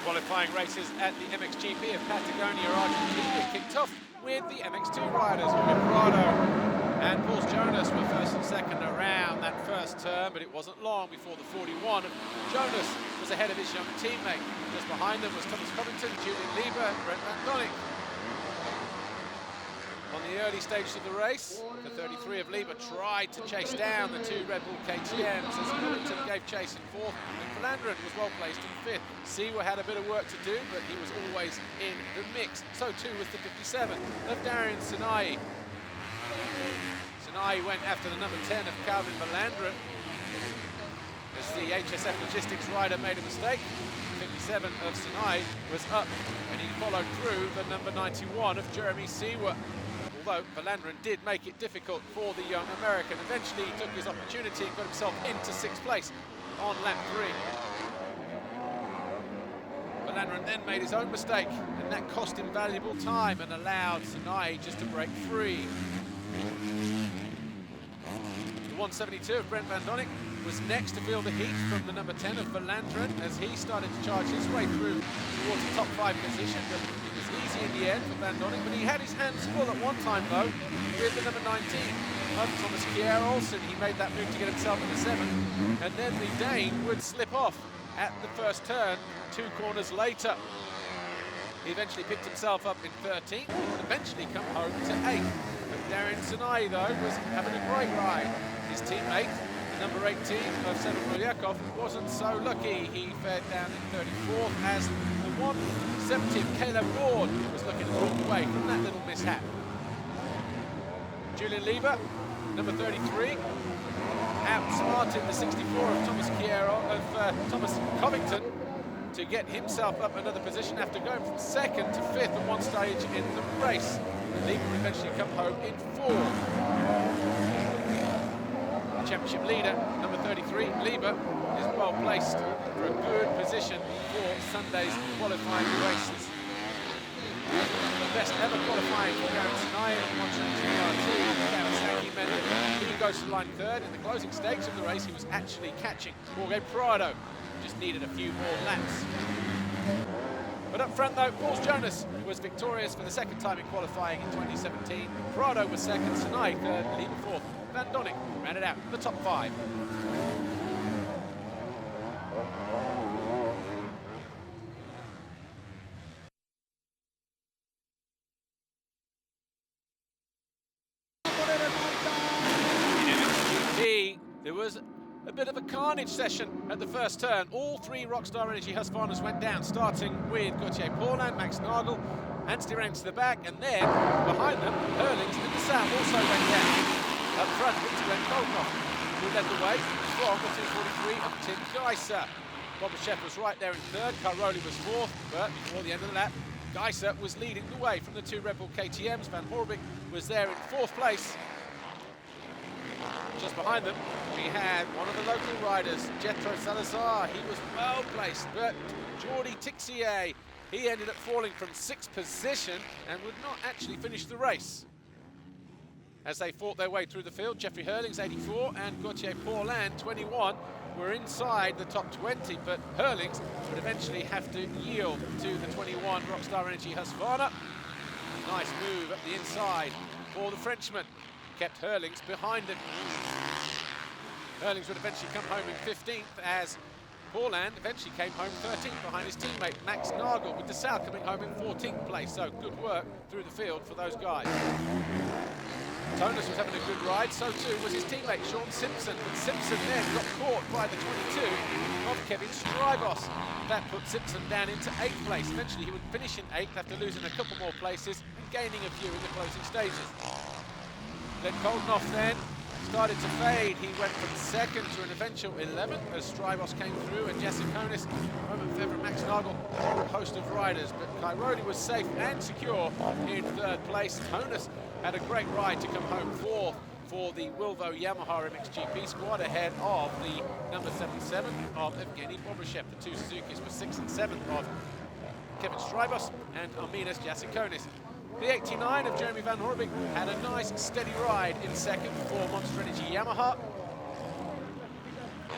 Qualifying races at the MXGP of Patagonia, Argentina kicked off with the MX2 riders, Prado and Paul Jonas were first and second around that first turn, but it wasn't long before the 41 of Jonas was ahead of his young teammate. Just behind them was Thomas Covington, Julian Lieber, Brent Van Donick. On the early stages of the race, the 33 of Lieber tried to chase down the two Red Bull KTMs as Covington gave chase in fourth, and Flandren was well placed in fifth. Seawer had a bit of work to do, but he was always in the mix. So too was the 57 of Darian Sinai. Sinai went after the number 10 of Calvin Flandren as the HSF Logistics rider made a mistake. 57 of Sinai was up, and he followed through the number 91 of Jeremy Seawer. Although Flandren did make it difficult for the young American. Eventually he took his opportunity and got himself into sixth place on lap 3. Flandren then made his own mistake, and that cost him valuable time and allowed Sinai just to break free. The 172 of Brent Van Donick was next to feel the heat from the number 10 of Flandren as he started to charge his way through towards the top 5 position. But it was easy in the end for Van Donick, but he had his hands full at one time though with the number 19 of Thomas Kjær Olsen. He made that move to get himself into 7th, and then the Dane would slip off at the first turn 2 corners later. He eventually picked himself up in 13th and would eventually come home to 8th. But Darian Sinai though was having a great ride. His teammate, number 18 of Seven Polyakov, wasn't so lucky. He fared down in 34th as the 170 of Caleb Ward was looking to walk away from that little mishap. Julian Lieber, number 33, outsmarted the 64 of Thomas Covington to get himself up another position after going from 2nd to 5th at one stage in the race. Lieber would eventually come home in 4th. Championship leader, number 33, Lieber, is well placed for a good position for Sunday's qualifying races. The best ever qualifying for Darian Sinai in 122 RT. He goes to line 3rd. In the closing stakes of the race, he was actually catching Jorge Prado. Just needed a few more laps. But up front though, Paul Jonas was victorious for the 2nd time in qualifying in 2017. Prado was 2nd, Sinai 3rd, Lieber 4th. Van Donick rounded out the top 5. In MXGP, there was a bit of a carnage session at the first turn. All 3 Rockstar Energy Husqvarnas went down, starting with Gauthier Paulin, Max Nagel, Anstey ran to the back, and then behind them, Hurlings and DeSalle also went down. Up front, Glenn Goldknopp, who led the way from the 243 of Tim Geiser. Bobryshev was right there in 3rd, Caroli was 4th, but before the end of the lap, Geiser was leading the way from the 2 Red Bull KTMs. Van Horbik was there in 4th place. Just behind them, we had one of the local riders, Jethro Salazar. He was well placed, but Jordi Tixier, he ended up falling from 6th position and would not actually finish the race. As they fought their way through the field, Jeffrey Hurlings, 84, and Gauthier Paulin, 21, were inside the top 20, but Hurlings would eventually have to yield to the 21 Rockstar Energy Husqvarna. Nice move up the inside for the Frenchman. Kept Hurlings behind him. Hurlings would eventually come home in 15th as Paulin eventually came home 13th behind his teammate Max Nagel, with DeSalle coming home in 14th place. So good work through the field for those guys. Jonas was having a good ride, so too was his teammate Sean Simpson, but Simpson then got caught by the 22 of Kevin Strybos. That put Simpson down into 8th place. Eventually he would finish in 8th after losing a couple more places and gaining a few in the closing stages. Then Goldknopp then started to fade. He went from 2nd to an eventual 11th as Strybos came through, and Jasikonis, Roman Fever, Max Nagel, a host of riders. But Cairoli was safe and secure in 3rd place. Jonas had a great ride to come home 4th for the Wilvo Yamaha MXGP squad, ahead of the number 77 of Evgeny Bobryshev. The 2 Suzukis were 6th and 7th of Kevin Strybos and Arminas Jasikonis. The 89 of Jeremy Van Horbik had a nice steady ride in 2nd for Monster Energy Yamaha.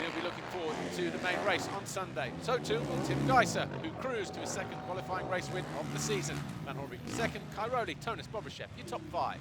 He'll be looking forward to the main race on Sunday. So too will Tim Geiser, who cruised to his second qualifying race win of the season. Van Horby second, Cairoli, Tonis, Bobryshev, your top 5.